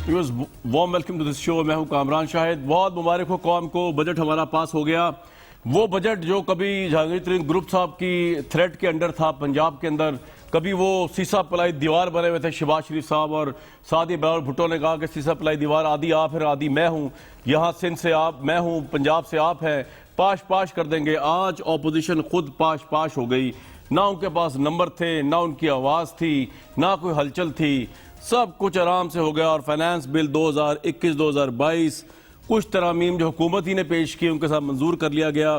Warm welcome to this show. मैं हूं कामरान शाहिद। बहुत मुबारक हो कौम को, बजट हमारा पास हो गया। वो बजट जो कभी जहांगीर तरीन ग्रुप साहब की थ्रेट के अंडर था पंजाब के अंदर, कभी वो सीसा पलाई दीवार बने हुए थे शहबाज शरीफ साहब और साथ ही बिलावल भुट्टो ने कहा कि सीसा पलाई दीवार आधी आप फिर आधी मैं हूं, यहाँ सिंध से आप, मैं हूं पंजाब से आप हैं, पाश पाश कर देंगे। आज ऑपोजिशन खुद पाश पाश हो गई। ना उनके पास नंबर थे, ना उनकी आवाज़ थी, ना कोई हलचल थी, सब कुछ आराम से हो गया। और फाइनेंस बिल 2021-2022 कुछ तरामीम जो हुकूमत ही ने पेश की उनके साथ मंजूर कर लिया गया।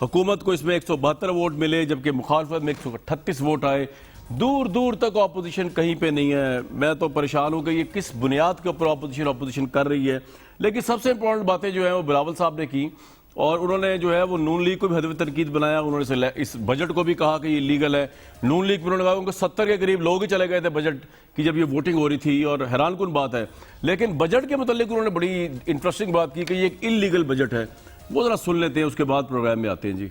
हुकूमत को इसमें 172 वोट मिले जबकि मुखालफत में 138 वोट आए। दूर दूर तक अपोजिशन कहीं पे नहीं है। मैं तो परेशान हूँ कि ये किस बुनियाद के ऊपर अपोजिशन कर रही है। लेकिन सबसे इंपॉर्टेंट बातें जो है वो बिलावल साहब ने की और उन्होंने जो है वो नून लीग को भी हदफ तनकीद बनाया। उन्होंने इस बजट को भी कहा कि ये लीगल है। नून लीग में उन्होंने कहा उनको 70 के करीब लोग ही चले गए थे बजट की जब ये वोटिंग हो रही थी और हैरानकुन बात है। लेकिन बजट के मुतालिक उन्होंने बड़ी इंटरेस्टिंग बात की कि ये एक इलीगल बजट है। वो जरा सुन लेते हैं, उसके बाद प्रोग्राम में आते हैं जी।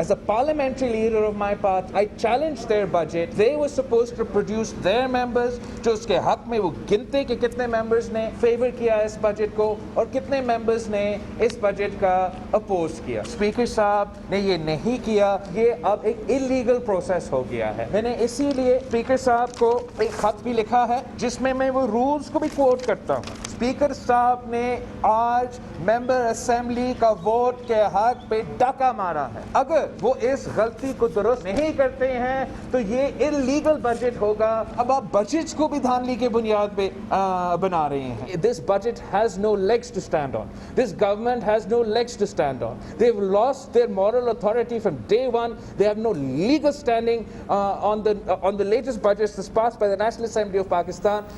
As a parliamentary leader of my party, I challenged their budget. They were supposed to produce their members, जो उसके हक में वो गिनते कि कितने members ने फेवर किया इस बजट को और कितने members ने इस बजट का अपोज किया। स्पीकर साहब ने ये नहीं किया। ये अब एक इलीगल प्रोसेस हो गया है। मैंने इसीलिए स्पीकर साहब को एक खत भी लिखा है जिसमें मैं वो रूल्स को भी कोट करता हूँ। स्पीकर साहब ने आज मेंबर असेंबली का वोट के हक पे डाका मारा है। अगर वो इस गलती को दुरुस्त नहीं करते हैं तो ये इलीगल बजट होगा। अब आप बजट को भी धांधली के बुनियाद पे बना रहे हैं। This budget has no legs to stand on. This government has no legs to stand on. They have lost their moral authority from day one. They have no legal standing on the latest budget passed by the National Assembly of Pakistan.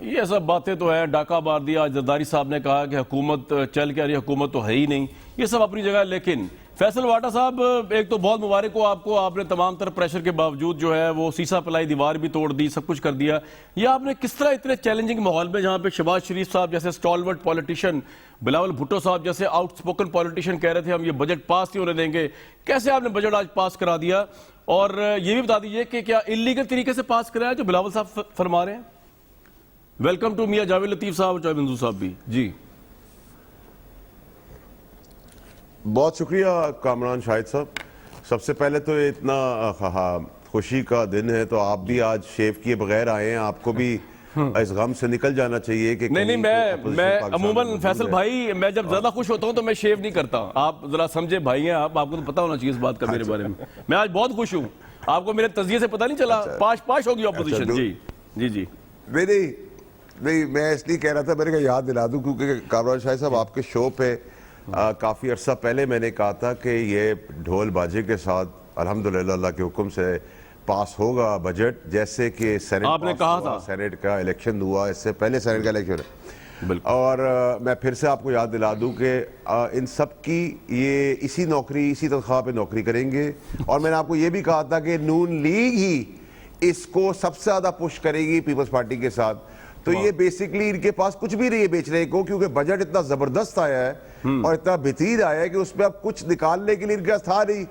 ये सब बातें तो है, डाका मार दिया। जरदारी साहब ने कहा कि हुकूमत चल के आ रही, हुकूमत तो है ही नहीं। ये सब अपनी जगह। लेकिन फैसल वाटा साहब, एक तो बहुत मुबारक हो आपको, आपने तमाम तरह प्रेशर के बावजूद जो है वो सीसा पलाई दीवार भी तोड़ दी, सब कुछ कर दिया। ये आपने किस तरह इतने चैलेंजिंग माहौल में, जहां पे शहबाज शरीफ साहब जैसे स्टॉलवर्ट पॉलिटिशियन, बिलावल भुट्टो साहब जैसे आउटस्पोकन पॉलिटिशियन कह रहे थे हम ये बजट पास नहीं होने देंगे, कैसे आपने बजट आज पास करा दिया? और ये भी बता दीजिए कि क्या इलीगल तरीके से पास कराया जो बिलावल साहब फरमा रहे हैं? वेलकम टू मियां जावेद लतीफ साहब और मंजूर साहब भी जी। बहुत शुक्रिया कामरान शाहिद साहब। सबसे पहले तो ये इतना खुशी का दिन है तो आप भी आज शेव किए बगैर आए हैं। आपको भी इस गम से निकल जाना चाहिए कि नहीं, मैं अमूमन फैसल भाई, मैं जब ज्यादा खुश होता हूं तो मैं शेव नहीं करता। आप जरा समझे भाई हैं आप, आपको तो पता होना चाहिए इस बात का मेरे बारे में। मैं आज बहुत खुश हूं। आपको मेरे तजिए से पता नहीं चला? पाश पाश होगी ऑपोजिशन। जी जी जी। नहीं, मैं इसलिए कह रहा था, मैंने कहा याद दिला दूं क्योंकि कामरान शाहिद साहब आपके शो पे काफ़ी अरसा पहले मैंने कहा था कि ये ढोल बाजे के साथ अल्हम्दुलिल्लाह अल्लाह के हुक्म से पास होगा बजट। जैसे कि सेनेट आपने कहा था, सेनेट का इलेक्शन हुआ, इससे पहले सेनेट का इलेक्शन है। और मैं फिर से आपको याद दिला दूं कि इन सब की ये इसी नौकरी, इसी तनख्वाह पे नौकरी करेंगे। और मैंने आपको ये भी कहा था कि नून लीग ही इसको सबसे ज़्यादा पुश करेगी पीपल्स पार्टी के साथ। तो ये बेसिकली इनके पास कुछ भी नहीं है बेचने को, क्योंकि बजट इतना जबरदस्त आया है और इतना बेहतरीन आया है कि उसमें अब कुछ निकालने के लिए इनके पास था नहीं।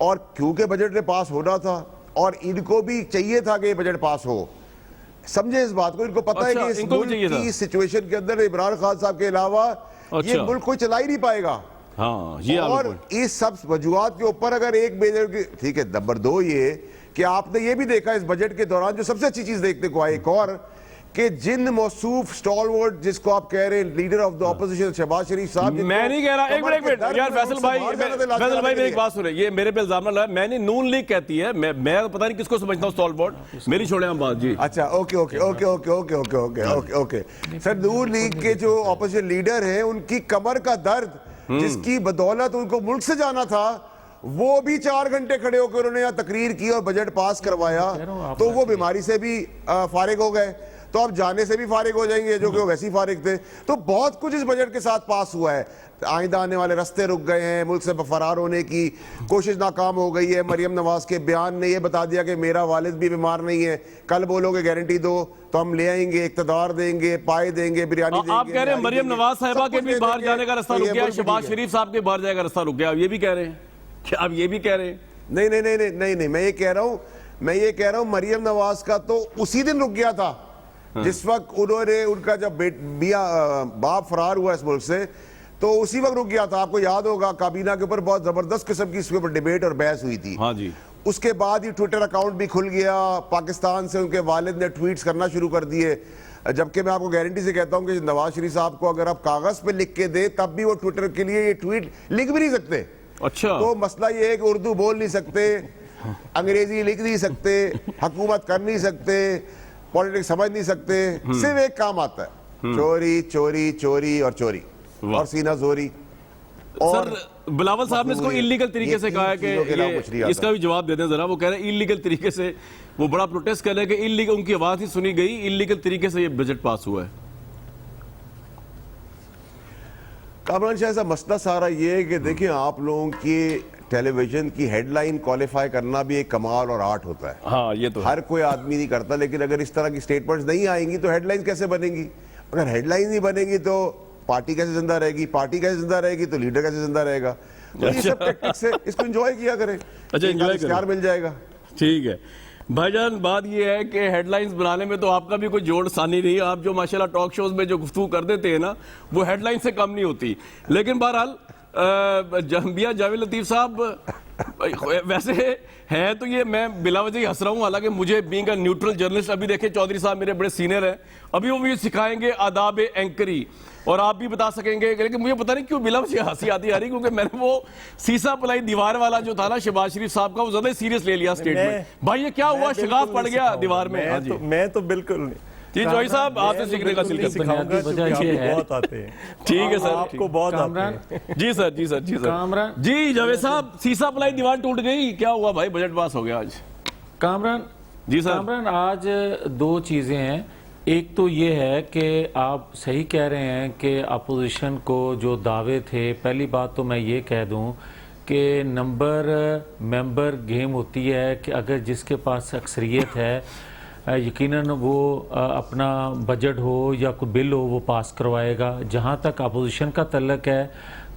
और क्योंकि बजट ने पास होना था और इनको भी चाहिए था कि ये बजट पास हो, समझे इस बात को। इनको पता है कि इस मुल्क की सिचुएशन के अंदर इमरान खान साहब के अलावा ये मुल्क कोई चला ही नहीं पाएगा। हाँ, ये और इस सब वजूहात के ऊपर अगर एक मेजर, ठीक है। नंबर दो ये कि आपने ये भी देखा इस बजट के दौरान जो सबसे अच्छी चीज देखने को आई एक और, कि जिन मौसूफ स्टॉलवर्ड जिसको आप कह रहे हैं leader of the opposition Shahbaz Sharif साहब, मैं नहीं कह रहा। एक मिनट यार फैसल भाई, मेरी एक बात सुने। ये मेरे पे इल्जाम ना, मैंने नून लीग कहती है, मैं पता नहीं किसको समझता हूं स्टॉलवर्ड। मेरी छोड़े हम बात जी। अच्छा, okay okay okay okay okay okay okay okay okay sir, Noon league के जो ऑपोजिशन लीडर हैं उनकी कमर का दर्द जिसकी बदौलत उनको मुल्क से जाना था, वो भी 4 घंटे खड़े होकर उन्होंने यहाँ तकरीर की और बजट पास करवाया। तो वो बीमारी से भी फारिग हो गए, तो अब जाने से भी फारिग हो जाएंगे जो कि वो वैसे ही फारिग थे। तो बहुत कुछ इस बजट के साथ पास हुआ है। आइंदा आने वाले रास्ते रुक गए हैं, मुल्क से फरार होने की कोशिश नाकाम हो गई है। मरियम नवाज के बयान ने यह बता दिया कि मेरा वालिद भी बीमार नहीं है, कल बोलोगे गारंटी दो तो हम ले आएंगे, इकतदार देंगे, पाए देंगे, बिरयानी देंगे। आप कह रहे हैं मरियम नवाज साहिबा के भी बाहर जाने का रास्ता रुक गया, शहबाज शरीफ साहब के बाहर जाने का रास्ता रुक गया, आप ये भी कह रहे हैं? क्या आप ये भी कह रहे हैं? नहीं नहीं नहीं नहीं नहीं, मैं ये कह रहा हूं मरियम नवाज का तो उसी दिन रुक गया था जिस वक्त उन्होंने उनका जब बाप फरार हुआ इस मुल्क से तो उसी वक्त रुक गया था। आपको याद होगा काबीना के ऊपर बहुत जबरदस्त किस्म की इसके ऊपर डिबेट और बहस हुई थी। हाँ जी। उसके बाद ही ट्विटर अकाउंट भी खुल गया, पाकिस्तान से उनके वालिद ने ट्वीट्स करना शुरू कर दिए। जबकि मैं आपको गारंटी से कहता हूं कि नवाज शरीफ साहब को अगर आप कागज पे लिख के दे तब भी वो ट्विटर के लिए ये ट्वीट लिख भी नहीं सकते। अच्छा। तो मसला ये है कि उर्दू बोल नहीं सकते, अंग्रेजी लिख नहीं सकते, हुकूमत कर नहीं सकते, पॉलिटिक्स समझ नहीं सकते, सिर्फ एक काम आता है, चोरी चोरी चोरी और चोरी और सीना जोरी। और सर बिलावल साहब ने इसको इलीगल तरीके से कहा है कि इसका भी जवाब दे दें जरा। वो कह रहे हैं इलीगल तरीके से, वो बड़ा प्रोटेस्ट कर रहे हैं कि इलीगल, उनकी आवाज ही सुनी गई, इलीगल तरीके से ये बजट पास हुआ है। कामरान शाह साहब मसला सारा ये है कि देखिए आप लोगों की टेलीविजन की हेडलाइन क्वालिफाई करना भी एक कमाल और आर्ट होता है। हाँ ये तो हर कोई आदमी नहीं करता, लेकिन अगर इस तरह की स्टेटमेंट्स नहीं आएंगी तो हेडलाइन कैसे बनेंगी? अगर हेडलाइन नहीं बनेगी तो पार्टी कैसे जिंदा रहेगी? पार्टी कैसे जिंदा रहेगी तो लीडर कैसे जिंदा रहेगा? तो ये सब टैक्टिक्स है, इसको एंजॉय किया करें। अच्छा, एंजॉय करें, मिल जाएगा। ठीक है भाईजान। बात ये है कि हेडलाइंस बनाने में तो आपका भी कोई जोड़ सानी नहीं है। आप जो माशाल्लाह टॉक शोज में जो गुफ्तगू कर देते हैं ना, वो हेडलाइन से कम नहीं होती। लेकिन बहरहाल मियां जावेद लतीफ साहब वैसे है तो ये मैं बिला वजह ही हंस रहा हूँ, हालांकि मुझे बीइंग अ न्यूट्रल जर्नलिस्ट, अभी देखें चौधरी साहब मेरे बड़े सीनियर हैं, अभी वो मुझे सिखाएंगे आदाब एंकरी और आप भी बता सकेंगे। लेकिन मुझे पता नहीं क्यों बिला वजह हंसी आती आ रही, क्योंकि मैंने वो सीसा पलाई दीवार वाला जो था ना शहबाज शरीफ साहब का, वो ज्यादा सीरियस ले लिया स्टेटमेंट। भाई ये क्या हुआ, शिगाफ पड़ गया दीवार में? मैं तो बिल्कुल नहीं जी जॉय साहब, आपसे सीखने का सिखाऊंगा, बहुत आते हैं। ठीक है सर, आपको बहुत आते हैं। जी सर, जी सर, जी सर। कामरान जी जावेद साहब, सीसा पलाई दीवार टूट गई, क्या हुआ भाई? बजट पास हो गया आज। कामरान जी सर। कामरान आज दो चीजें हैं। एक तो ये है कि आप सही कह रहे हैं कि अपोजिशन को जो दावे थे, पहली बात तो मैं ये कह दूं कि मेंबर गेम होती है कि अगर जिसके पास अक्सरियत है यकीनन वो अपना बजट हो या कोई बिल हो वो पास करवाएगा। जहाँ तक अपोजिशन का तल्लक है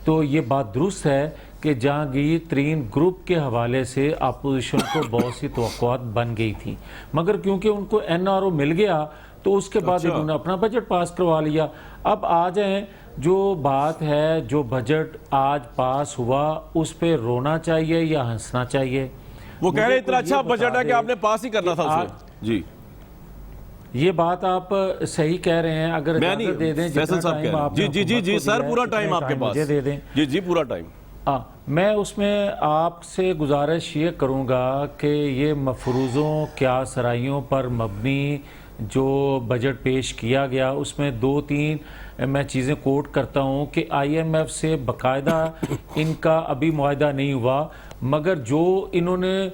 तो ये बात दुरुस्त है कि जहांगीर तरीन ग्रुप के हवाले से अपोजिशन को बहुत सी तवक्कुआत बन गई थी, मगर क्योंकि उनको NRO मिल गया तो उसके बाद इन्होंने अपना बजट पास करवा लिया। अब आ जाएं, जो बात है, जो बजट आज पास हुआ उस पे रोना चाहिए या हंसना चाहिए? वो कह रहे इतना अच्छा बजट है कि आपने पास ही करना था उसे। जी ये बात आप सही कह रहे हैं। अगर मैं नहीं, दे दें फैसल साहब कह रहे हैं। जी जी जी जी सर, पूरा टाइम आपके पास, मुझे दे दें। जी जी पूरा टाइम। मैं उसमें आपसे गुजारिश ये करूँगा कि ये मफरूज़ों क्या सराइयों पर मबनी जो बजट पेश किया गया उसमें दो तीन मैं चीज़ें कोट करता हूँ कि IMF से बाकायदा इनका अभी मुआहदा नहीं हुआ, मगर जो इन्होंने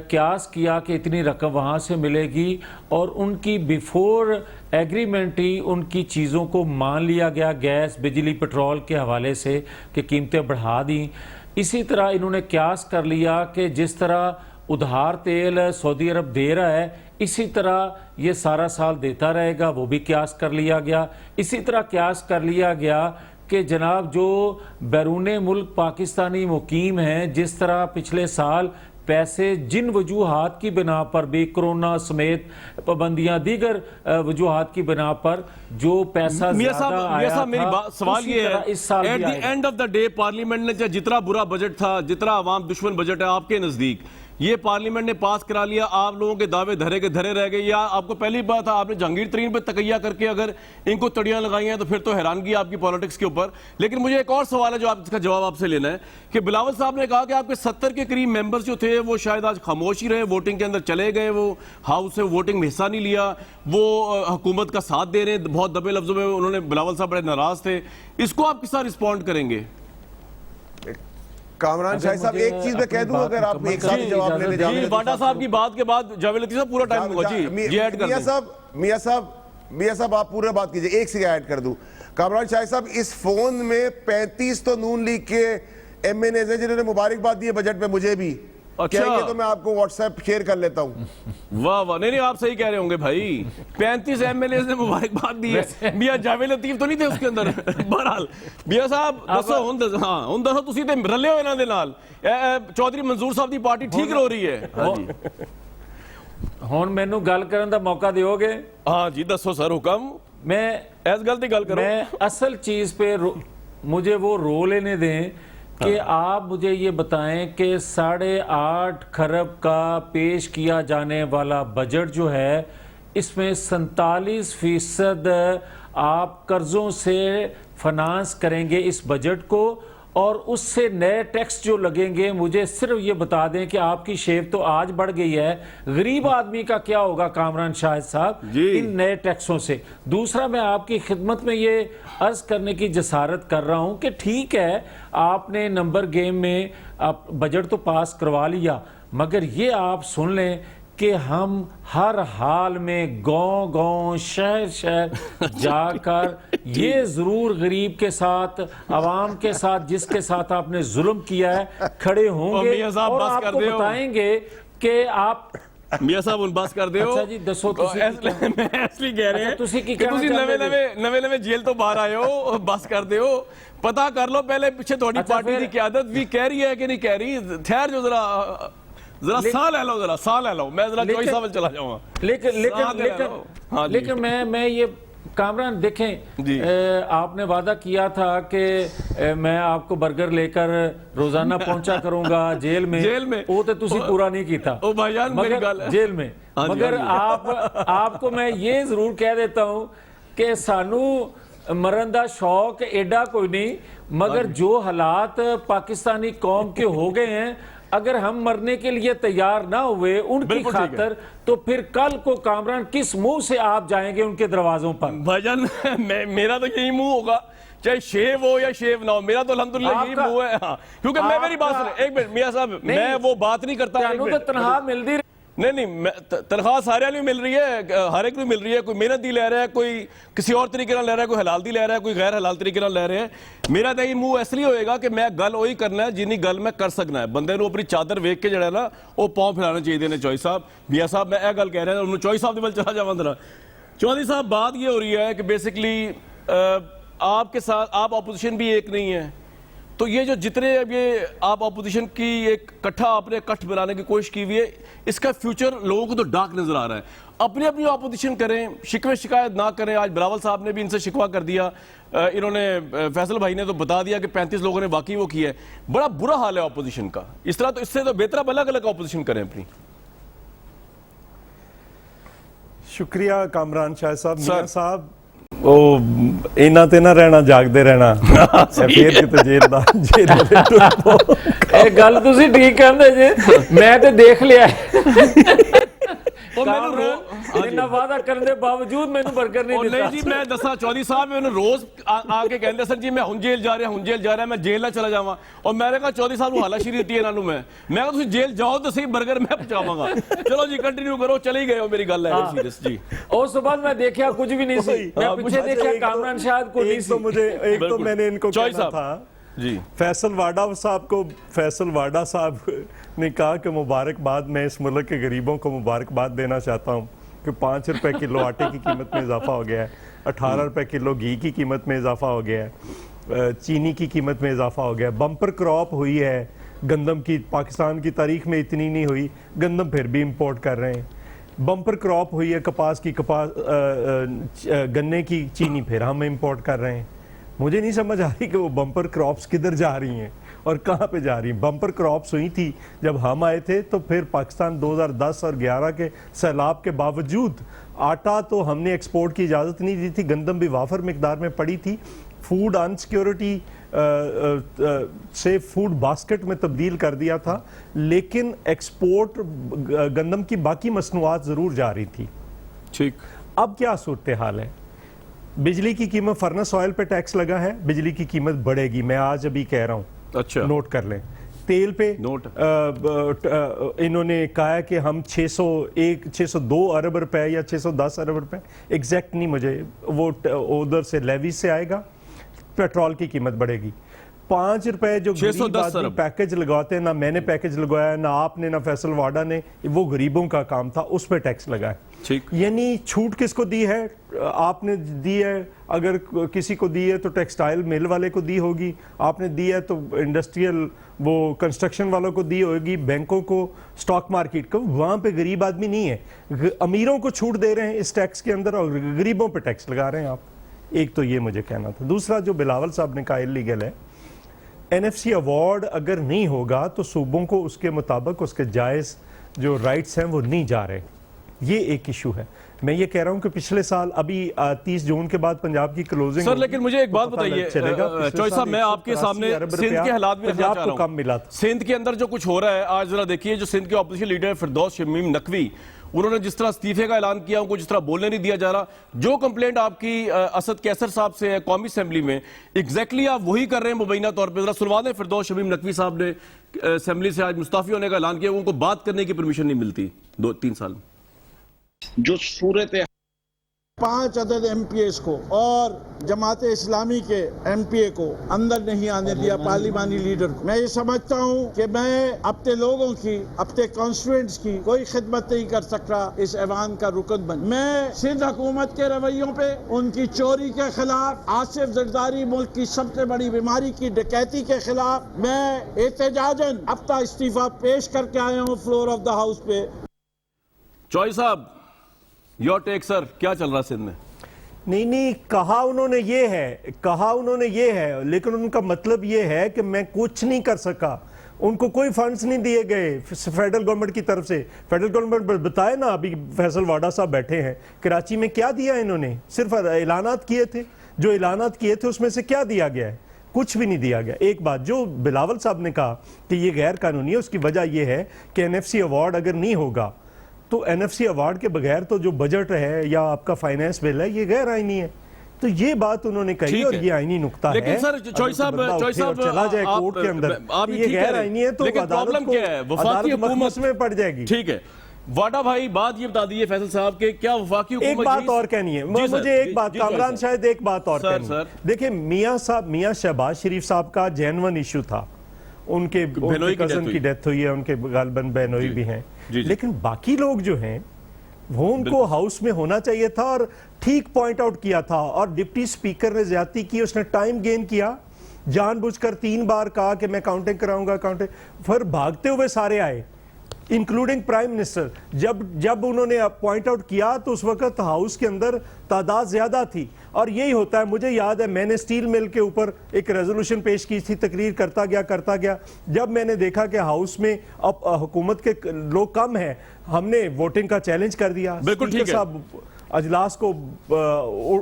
क्यास किया कि इतनी रकम वहाँ से मिलेगी और उनकी बिफोर एग्रीमेंट ही उनकी चीज़ों को मान लिया गया, गैस बिजली पेट्रोल के हवाले से कि कीमतें बढ़ा दी। इसी तरह इन्होंने क्यास कर लिया कि जिस तरह उधार तेल सऊदी अरब दे रहा है इसी तरह ये सारा साल देता रहेगा, वो भी क्यास कर लिया गया। इसी तरह क्यास कर लिया गया कि जनाब जो बैरून मुल्क पाकिस्तानी मुकीम हैं, जिस तरह पिछले साल पैसे जिन वजूहात की बिना पर भी, कोरोना समेत पाबंदियां, दीगर वजूहात की बिना पर जो पैसा मियां साहब मेरी बात सवाल ये है, at the end of the day parliament ने जितना बुरा बजट था, जितना अवाम दुश्मन बजट है आपके नजदीक, ये पार्लियामेंट ने पास करा लिया, आप लोगों के दावे धरे के धरे रह गए। या आपको पहली बात था आपने जहांगीर तरीन पे तकैया करके अगर इनको तड़ियां लगाई हैं तो फिर तो हैरानगी आपकी पॉलिटिक्स के ऊपर। लेकिन मुझे एक और सवाल है जो आप इसका जवाब आपसे लेना है कि बिलावल साहब ने कहा कि आपके 70 के करीब मेंबर्स जो थे वो शायद आज खामोश ही रहे, वोटिंग के अंदर चले गए, वो हाउस से वोटिंग में हिस्सा नहीं लिया, वो हुकूमत का साथ दे रहे हैं। बहुत दबे लफ्जों में उन्होंने, बिलावल साहब बड़े नाराज थे। इसको आप किस तरह रिस्पॉन्ड करेंगे? कामरान शाह साहब एक चीज मैं कह दूं, अगर आप एक साथ जवाब लेने जाएं। बाटा साहब की बात के बाद जावेद लतीफ साहब पूरा टाइम होगा। जी ऐड कर दें। मियां साहब आप पूरा बात कीजिए, एक से ऐड कर दूं। कामरान शाह साहब इस फोन में 35 तो नून लीग के MNAs हैं जिन्होंने मुबारकबाद दी है बजट पे, मुझे भी। अच्छा, तो मैं आपको व्हाट्सएप शेयर कर लेता हूं। वाह वाह, नहीं आप सही कह रहे होंगे भाई, 35 MLAs ने मुबारकबाद दी है। मियां जावेद लतीफ तो नहीं थे उसके अंदर। बहरहाल मियां साहब दसो हुन दसो तुसी ते रले हो इन्हां दे नाल, चौधरी मंजूर साहब दी पार्टी ठीक रो रही है। ਹੁਣ ਮੈਨੂੰ ਗੱਲ ਕਰਨ ਦਾ ਮੌਕਾ ਦਿਓਗੇ? हाँ जी दसो सर हुक्म, मैं ऐस गलती गल करो। मैं असल चीज पे मुझे वो रो लेने दें कि आप मुझे ये बताएं कि 8.5 खरब का पेश किया जाने वाला बजट जो है, इसमें 47% आप कर्जों से फाइनेंस करेंगे इस बजट को, और उससे नए टैक्स जो लगेंगे, मुझे सिर्फ ये बता दें कि आपकी शेव तो आज बढ़ गई है, गरीब आदमी का क्या होगा कामरान शाहिद साहब जी। इन नए टैक्सों से? दूसरा, मैं आपकी खिदमत में ये अर्ज करने की जसारत कर रहा हूं कि ठीक है, आपने नंबर गेम में आप बजट तो पास करवा लिया, मगर ये आप सुन लें कि हम हर हाल में गांव गांव शहर शहर जाकर ये जरूर गरीब के साथ, आवाम के साथ, जिसके साथ आपने जुल्म किया है, खड़े होंगे मियां साहब और बस कर आपको दियो। बताएंगे कि आप मियां साहब उन बस कर दियो। अच्छा जी, दसो तुसी की क्या? मैं इसलिए कह रहे अच्छा, हैं तुसी की कि कहना तुसी चाहते नवे जेल तो बाहर आए हो, बस कर दियो, पता कर लो पहले पिछे थोड़ी अच्छा, पार्टी फिर- की क्यादत भी कह रही है कि नहीं कह रही। ठहर जो जरा साह ले लो, जरा साह ले लो, मैं जरा लेकिन- चॉइस साहब चला जाऊंगा। लेकिन साथ लेकिन ले लेकिन लो। हाँ जी। लेकिन मैं ये कामरान देखें, जी। आपने वादा किया था कि मैं आपको बर्गर लेकर रोजाना पहुंचा करूंगा जेल में। जेल में। वो तो तुसी पूरा नहीं किया। ओ भाईजान, मेरी गल है। जेल में। हाँ जी, मगर हाँ जी। आपको मैं ये जरूर कह देता हूं कि सानू मरन दा शौक एडा कोई नहीं, मगर जो हालात पाकिस्तानी कौम के हो गए हैं, अगर हम मरने के लिए तैयार ना हुए उनकी बिल्कुल ठीक है। खातर, तो फिर कल को कामरान किस मुंह से आप जाएंगे उनके दरवाजों पर? भाईजान मेरा तो यही मुंह होगा, चाहे शेव हो या शेव ना हो, मेरा तो अल्हम्दुलिल्लाह यही आपका- मुंह है। हाँ, क्योंकि मैं मेरी बात सुने, एक मिनट मियां साहब, नहीं, मैं वो बात नहीं करता। एक ਤੁਹਾਨੂੰ ਤਾਂ मिनट। ਤਨਖਾਹ ਮਿਲਦੀ ਰਹੀ। नहीं तनख्वाह सारे नहीं मिल रही है, हर एक को मिल रही है। कोई मेहनत दी ले रहा है, कोई किसी और तरीके ਨਾਲ ले रहा है, कोई हलाल दी ले रहा है, कोई गैर हलाल तरीके ਨਾਲ ले रहे हैं। मेरा तो ये मुंह इसलिए होएगा कि मैं गल वही करना है जिन्नी गल मैं कर सकना है। बंदे ਨੂੰ अपनी चादर वेख के जड़ा ना वो पांव फैलाना चाहिए ने। चौधरी साहब, मियां साहब, मैं यह गल कह रहा हूं, चौधरी साहब के बल चला जावा जरा। चौधरी साहब, बात ये हो रही है कि बेसिकली आपके साथ आप अपोजिशन भी एक नहीं है, तो ये जो जितने अब ये आप अपोजिशन की एक कट्ठा आपने कट्ठ बनाने की कोशिश की हुई है, इसका फ्यूचर लोगों को तो डार्क नजर आ रहा है। अपनी अपनी अपोजिशन करें, शिकवे शिकायत ना करें। आज बिलावल साहब ने भी इनसे शिकवा कर दिया, इन्होंने फैसल भाई ने तो बता दिया कि 35 लोगों ने वाकई वो किया है। बड़ा बुरा हाल है अपोजिशन का। इस तरह तो इससे तो बेहतर आप अलग अलग अपोजिशन करें अपनी। शुक्रिया कामरान शाह साहब। सर। मियां साहब, ਉਹ ਇਹਨਾਂ ਤੇ ਨਾ ਰਹਿਣਾ, ਜਾਗਦੇ ਰਹਿਣਾ। ਫੇਰ ਕਿਤੇ ਜੇਲ੍ਹ ਦਾ ਇਹ ਗੱਲ ਤੁਸੀਂ ਠੀਕ ਕਹਿੰਦੇ ਜੇ, ਮੈਂ ਤੇ ਦੇਖ ਲਿਆ ਉਹ ਮੈਨੂੰ ਇਹਨਾਂ ਵਾਅਦਾ ਕਰਨ ਦੇ ਬਾਵਜੂਦ ਮੈਨੂੰ ਬਰਗਰ ਨਹੀਂ नहीं ਦਿੱਤਾ। जी, मैं दसा चौधरी साहब, मैंने रोज आके कहते सर जी मैं हुन जेल जा रहा, हुन जेल जा रहा, मैं जेल ना चला जावा। और मैंने कहा चौधरी साहब हालाशीरी दी है इन्होंने। मैं कहा तुम जेल जाओ तो सही, बर्गर मैं पहुंचावांगा। चलो जी कंटिन्यू करो, चले ही गए हो, मेरी गल है सीरियस जी। ਉਸ ਤੋਂ ਬਾਅਦ मैं देखा कुछ भी नहीं सी, मैं पीछे देखा कामरान शायद को नहीं एक तो सी। मुझे एक तो बिल्कुल। मैंने इनको चौधरी कहना साहब। था जी फैसल वाडा साहब ने कहा कि मुबारकबाद, मैं इस मुल्क के गरीबों को मुबारकबाद देना चाहता हूँ कि 5 रुपए किलो आटे की कीमत में इजाफा हो गया है, 18 रुपए किलो घी की कीमत में इजाफा हो गया है, चीनी की कीमत में इजाफा हो गया है, बम्पर क्रॉप हुई है गंदम की, पाकिस्तान की तारीख में इतनी नहीं हुई, गंदम फिर भी इंपोर्ट कर रहे हैं। बम्पर क्रॉप हुई है कपास की, गन्ने की, चीनी फिर हम इंपोर्ट कर रहे हैं। मुझे नहीं समझ आ रही कि वो बम्पर क्रॉप्स किधर जा रही हैं और कहाँ पे जा रही हैं। बम्पर क्रॉप्स हुई थी जब हम आए थे, तो फिर पाकिस्तान 2010 और 11 के सैलाब के बावजूद आटा तो हमने एक्सपोर्ट की इजाज़त नहीं दी थी, गंदम भी वाफर मिकदार में पड़ी थी। फूड अनसिक्योरिटी से फूड बास्केट में तब्दील कर दिया था, लेकिन एक्सपोर्ट गंदम की बाकी मसनूआत ज़रूर जा रही थी। ठीक। अब क्या सूरत हाल है? बिजली की कीमत, फर्नेस ऑयल पे टैक्स लगा है, बिजली की कीमत बढ़ेगी, मैं आज अभी कह रहा हूँ, अच्छा नोट कर लें। तेल पे नोट। इन्होंने कहा है कि हम 602 अरब रुपए या 610 अरब रुपए, एग्जैक्ट नहीं मुझे, वो उधर से लेवी से आएगा, पेट्रोल की कीमत बढ़ेगी। ₹5 जो 610 गरीब आदमी अरब। पैकेज लगाते हैं, ना मैंने पैकेज लगवाया, ना आपने, ना फैसल वाडा ने, वो गरीबों का काम था, उस पर टैक्स लगाए। ठीक। यानी छूट किसको दी है? आपने दी है, अगर किसी को दी है तो टेक्सटाइल मिल वाले को दी होगी, आपने दी है तो इंडस्ट्रियल वो कंस्ट्रक्शन वालों को दी होगी, बैंकों को, स्टॉक मार्केट को। वहां पे गरीब आदमी नहीं है। अमीरों को छूट दे रहे हैं इस टैक्स के अंदर और गरीबों पे टैक्स लगा रहे हैं आप। एक तो ये मुझे कहना था। दूसरा, जो बिलावल साहब ने कहा इलीगल है, NFC अवार्ड अगर नहीं होगा तो सूबों को उसके मुताबिक उसके जायज़ जो राइट्स हैं वो नहीं जा रहे। ये एक इशू है। मैं ये कह रहा हूं कि पिछले साल अभी 30 जून के बाद पंजाब की क्लोजिंग सर, लेकिन मुझे एक बात बताइए चौधरी साहब, मैं आपके सामने सिंध के हालात भी रखना चाह रहा हूं। कम मिला था। सिंध के अंदर जो कुछ हो रहा है आज, जरा देखिए, जो सिंध के ऑपोजिशन लीडर फिरदौस शमीम नकवी, उन्होंने जिस तरह इस्तीफे का ऐलान किया, उनको जिस तरह बोलने नहीं दिया जा रहा, जो कंप्लेंट आपकी असद कैसर साहब से है कौमी असेंबली में, एग्जैक्टली आप वही कर रहे हैं मुबैना तौर पर। जरा सुनवा दें। फिरदौस शमीम नकवी साहब ने असेंबली से आज मुस्ताफी होने का ऐलान किया, उनको बात करने की परमिशन नहीं मिलती 2-3 साल में। जो सूरत 5 अदद MPs को और जमात इस्लामी के MPA को अंदर नहीं आने दिया, पार्लिमानी लीडर को। मैं ये समझता हूँ कि मैं अपने लोगों की, अपने कॉन्स्टिट्यूएंट्स की कोई खिदमत नहीं कर सकता इस ऐवान का रुकन बन। मैं सिंध हुकूमत के रवैयों पे, उनकी चोरी के खिलाफ, आसिफ जरदारी मुल्क की सबसे बड़ी बीमारी की डकैती के खिलाफ मैं एहतजाजन अपना इस्तीफा पेश करके आया हूँ फ्लोर ऑफ द हाउस पे। चौधरी साहब, योर टेक सर, क्या चल रहा है सिंध में? नहीं, कहा उन्होंने ये है, लेकिन उनका मतलब ये है कि मैं कुछ नहीं कर सका। उनको कोई फंड्स नहीं दिए गए फेडरल गवर्नमेंट की तरफ से। फेडरल गवर्नमेंट बताए ना, अभी फैसल वाडा साहब बैठे हैं कराची में, क्या दिया इन्होंने? सिर्फ ऐलानात किए थे। जो ऐलानात किए थे उसमें से क्या दिया गया है? कुछ भी नहीं दिया गया। एक बात जो बिलावल साहब ने कहा कि ये गैर कानूनी है, उसकी वजह यह है कि NFC अवार्ड अगर नहीं होगा तो NFC अवार्ड के बगैर तो जो बजट है या आपका फाइनेंस बिल है, ये गैर आईनी है। तो ये बात उन्होंने कही और ये आईनी नुक्ता है। लेकिन सर, चौधरी साहब चला जाए कोर्ट के अंदर, ये गैर आईनी है, तो प्रॉब्लम क्या है? वफाकी हुकूमत में पड़ जाएगी। ठीक है वाडा भाई, बात ये बता दीजिए फैसल साहब के, क्या वफाकी हुकूमत? एक बात और कहनी है मुझे, एक बात कामरान शायद एक बात और कहनी है। देखिए, मियां शहबाज शरीफ साहब का जेन्युइन इशू था। उनके कजन की डेथ हुई है, उनके गालबन बहनोई भी हैं, लेकिन बाकी लोग जो हैं वो उनको हाउस में होना चाहिए था और ठीक पॉइंट आउट किया था। और डिप्टी स्पीकर ने ज्यादती की, उसने टाइम गेन किया, जानबूझकर 3 बार कहा कि मैं काउंटिंग कराऊंगा, फिर भागते हुए सारे आए, इंक्लूडिंग प्राइम मिनिस्टर। जब उन्होंने पॉइंट आउट किया तो उस वक्त हाउस के अंदर तादाद ज्यादा थी। और यही होता है, मुझे याद है मैंने स्टील मिल के ऊपर एक रेजोल्यूशन पेश की थी, तकरीर करता गया। जब मैंने देखा कि हाउस में अब हुकूमत के लोग कम हैं, हमने वोटिंग का चैलेंज कर दिया। बिल्कुल ठीक है। अजलास को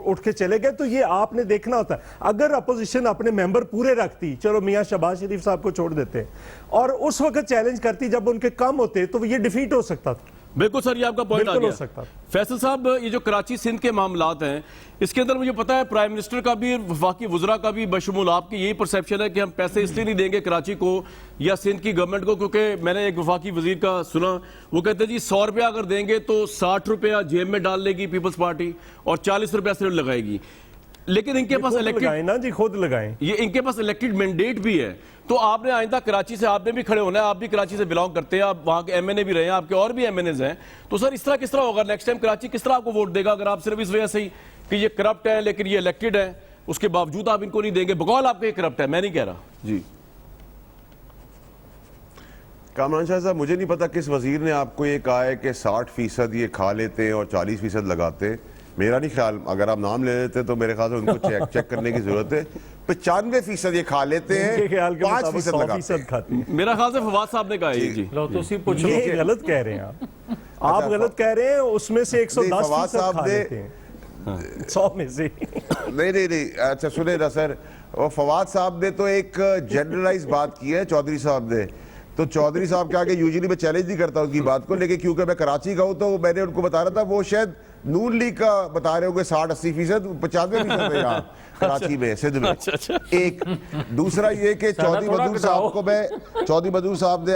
उठ के चले गए। तो ये आपने देखना होता है। अगर अपोजिशन अपने मेंबर पूरे रखती, चलो मियां शहबाज शरीफ साहब को छोड़ देते, और उस वक्त चैलेंज करती जब उनके कम होते, तो ये डिफीट हो सकता था। बिल्कुल सर, ये आपका पॉइंट आ हो गया। सकता। फैसल साहब, ये जो कराची सिंध के मामलात हैं, इसके अंदर मुझे पता है प्राइम मिनिस्टर का भी, वफाकी वुज़रा का भी बशमूल आपकी यही परसेप्शन है कि हम पैसे इसलिए नहीं देंगे कराची को या सिंध की गवर्नमेंट को, क्योंकि मैंने एक वफाकी वजीर का सुना, वो कहते हैं जी 100 रुपया अगर देंगे तो 60 रुपया जेब में डाल लेगी पीपल्स पार्टी और 40 रुपया सिर्फ लगाएगी। लेकिन इनके पास लगाएं ना जी, खुद लगाएं। ये इनके पास इलेक्टेड मैंडेट भी है। तो आपने आइंदा कराची से, आपने भी खड़े होना है, आप भी कराची से बिलोंग करते हैं, आप वहां के MNA भी रहे हैं, आपके और भी MNAs हैं। तो सर, इस तरह किस तरह होगा नेक्स्ट टाइम? कराची किस तरह आपको वोट देगा अगर आप सिर्फ इस वजह से ही कि ये करप्ट है लेकिन ये इलेक्टेड है, उसके बावजूद आप इनको नहीं देंगे? बकौल आपके करप्ट है, मैं नहीं कह रहा जी। कामरान शाह साहब, मुझे नहीं पता किस वजीर ने आपको ये कहा है कि 60% ये खा लेते हैं और 40% लगाते हैं। मेरा नहीं ख्याल, अगर आप नाम ले लेते तो मेरे ख्याल से उनको चेक करने की जरूरत है। 95% ये खा लेते हैं, 5% लगाते हैं। मेरा ख्याल से फवाद साहब ने कहा है जी। ये गलत कह रहे हैं आप गलत कह रहे हैं। उसमें से 110% खा लेते हैं 100 में से। नहीं, अच्छा सुने ना सर, वो फवाद साहब ने तो एक जनरलाइज बात की है चौधरी साहब ने। तो चौधरी साहब के आगे यूजुअली मैं चैलेंज नहीं करता उनकी बात को, लेकिन क्योंकि मैं कराची का हूं तो मैंने उनको बता रहा था, वो शायद नून लीग का बता रहे होंगे 60-80%, 95% है यहाँ कराची में, सिंध में। एक दूसरा ये कि चौधरी मजदूर साहब को मैं, चौधरी मजदूर साहब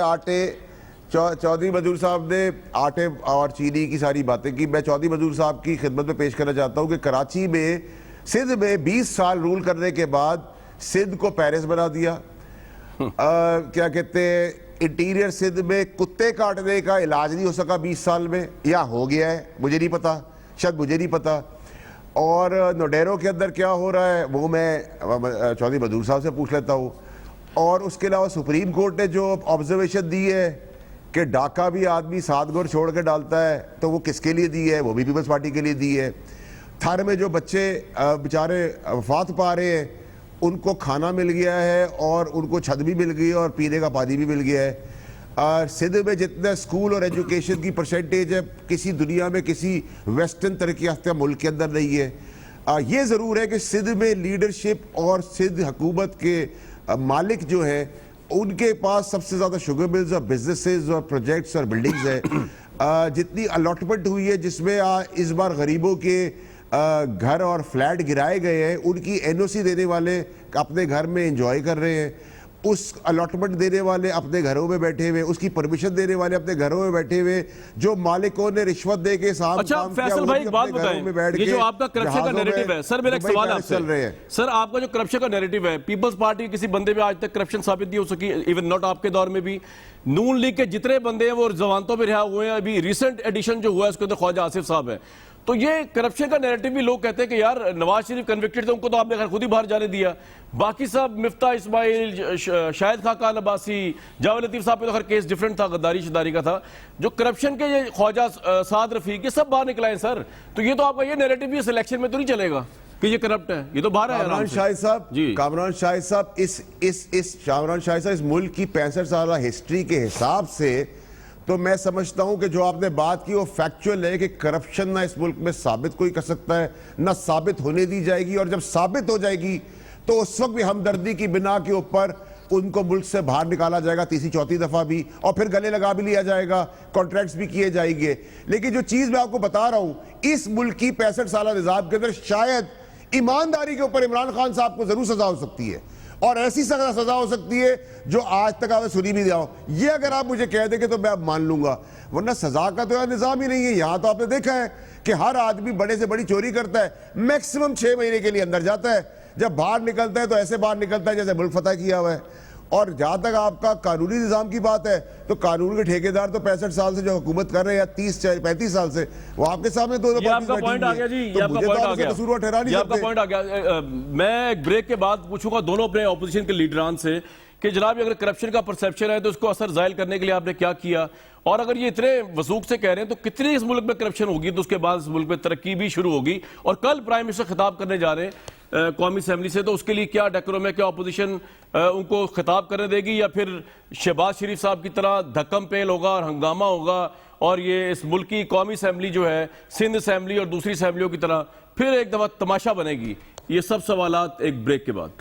ने आटे और चीनी की सारी बातें की। मैं चौधरी मजदूर साहब की खिदमत में पेश करना चाहता हूँ कि कराची में, सिंध में 20 साल रूल करने के बाद सिंध को पेरिस बना दिया। क्या कहते हैं, इंटीरियर सिंध में कुत्ते काटने का इलाज नहीं हो सका 20 साल में, या हो गया है मुझे नहीं पता, शायद मुझे नहीं पता। और नोडेरो के अंदर क्या हो रहा है वो मैं चौधरी मधुर साहब से पूछ लेता हूँ। और उसके अलावा सुप्रीम कोर्ट ने जो ऑब्जर्वेशन दी है कि डाका भी आदमी 7 घोर छोड़ के डालता है, तो वो किसके लिए दी है? वो भी पीपल्स पार्टी के लिए दी है। थर में जो बच्चे बेचारे वफात पा रहे हैं उनको खाना मिल गया है और उनको छत भी मिल गई है और पीने का पानी भी मिल गया है। सिंध में जितना स्कूल और एजुकेशन की परसेंटेज है किसी दुनिया में किसी वेस्टर्न तरक्की याफ्ता मुल्क के अंदर नहीं है। ये ज़रूर है कि सिंध में लीडरशिप और सिंध हुकूमत के मालिक जो है उनके पास सबसे ज़्यादा शुगर मिल्स और बिजनेसेस और प्रोजेक्ट्स और बिल्डिंग्स है। जितनी अलॉटमेंट हुई है जिसमें इस बार गरीबों के घर और फ्लैट गिराए गए हैं, उनकी एनओसी देने वाले अपने घर में एंजॉय कर रहे हैं, उस अलॉटमेंट देने वाले अपने घरों में बैठे हुए, उसकी परमिशन देने वाले अपने घरों में बैठे हुए, जो मालिकों ने रिश्वत दे के साहब अच्छा फैसल भाई एक बात बताएं, ये जो आपका करप्शन का नैरेटिव है सर, मेरा एक सवाल आपसे चल रहे हैं सर, आपका जो करप्शन का नैरेटिव है, पीपल्स पार्टी किसी बंदे में आज तक करप्शन साबित नहीं हो सकी, इवन नॉट आपके दौर में भी। नून लीग के जितने बंदे हैं वो जमानतों में रिहा हुए हैं, अभी रिसेंट एडिशन जो हुआ है उसके अंदर ख्वाजा आसिफ साहब है। तो ये करप्शन का नैरेटिव भी लोग कहते हैं कि यार नवाज शरीफ कन्विक्टेड थे, उनको तो आपने खुद ही बाहर जाने दिया, बाकी सब मिफ्ता इस्माइल, शाहिद खाकान अब्बासी, जावेद लतीफ साहब पे तो हर केस डिफरेंट था, गद्दारी शदारी का था। जो करप्शन के ये ख्वाजा साद रफीक ये सब बाहर निकलाए सर, तो ये तो आपका ये नैरेटिव भी इस इलेक्शन में तो नहीं चलेगा कि ये करप्ट है, ये तो बाहर है। कामरान शाहिद साहब जी, कामरान शाहिद साहब कामरान शाहिद साहब इस मुल्क की 65 साल हिस्ट्री के हिसाब से तो मैं समझता हूं कि जो आपने बात की वो फैक्चुअल है कि करप्शन ना इस मुल्क में साबित कोई कर सकता है, ना साबित होने दी जाएगी, और जब साबित हो जाएगी तो उस वक्त भी हमदर्दी की बिना के ऊपर उनको मुल्क से बाहर निकाला जाएगा, तीसरी चौथी दफा भी, और फिर गले लगा भी लिया जाएगा, कॉन्ट्रैक्ट्स भी किए जाएंगे। लेकिन जो चीज मैं आपको बता रहा हूं, इस मुल्क की 65 साल निजाम के अंदर शायद ईमानदारी के ऊपर इमरान खान साहब को जरूर सजा हो सकती है, और ऐसी सजा हो सकती है जो आज तक आपने सुनी भी दिया हो। ये अगर आप मुझे कह देंगे तो मैं अब मान लूंगा, वरना सजा का तो यार निजाम ही नहीं है। यहां तो आपने देखा है कि हर आदमी बड़े से बड़ी चोरी करता है, मैक्सिमम 6 महीने के लिए अंदर जाता है, जब बाहर निकलता है तो ऐसे बाहर निकलता है जैसे मुल्क फतह किया हुआ है। और जहां तक आपका कानूनी निजाम की बात है तो कानून के ठेकेदार तो 65 साल से जो हुकूमत कर रहे हैं या 30-35 साल से, वो आपके सामने दो आपका पॉइंट आ गया जी, ये आपका पॉइंट आ गया, आपका पॉइंट आ गया। मैं एक ब्रेक के बाद पूछूंगा दोनों अपने ऑपोजिशन के लीडरान से कि जनाब अगर करप्शन का परसेप्शन है तो उसको असर जाहिर करने के लिए आपने क्या किया, और अगर ये इतने वसूख से कह रहे हैं तो कितनी इस मुल्क में करप्शन होगी तो उसके बाद इस मुल्क में तरक्की भी शुरू होगी। और कल प्राइम मिनिस्टर खिताब करने जा रहे हैं कौमी असेंबली से, तो उसके लिए क्या डेकोरम है, क्या ऑपोजिशन उनको खिताब करने देगी, या फिर शहबाज शरीफ साहब की तरह धक्कम पेल होगा और हंगामा होगा और ये इस मुल्क की कौमी असेंबली जो है सिंध असेंबली और दूसरी असेंबलियों की तरह फिर एक दफा तमाशा बनेगी? ये सब सवालात एक ब्रेक के बाद।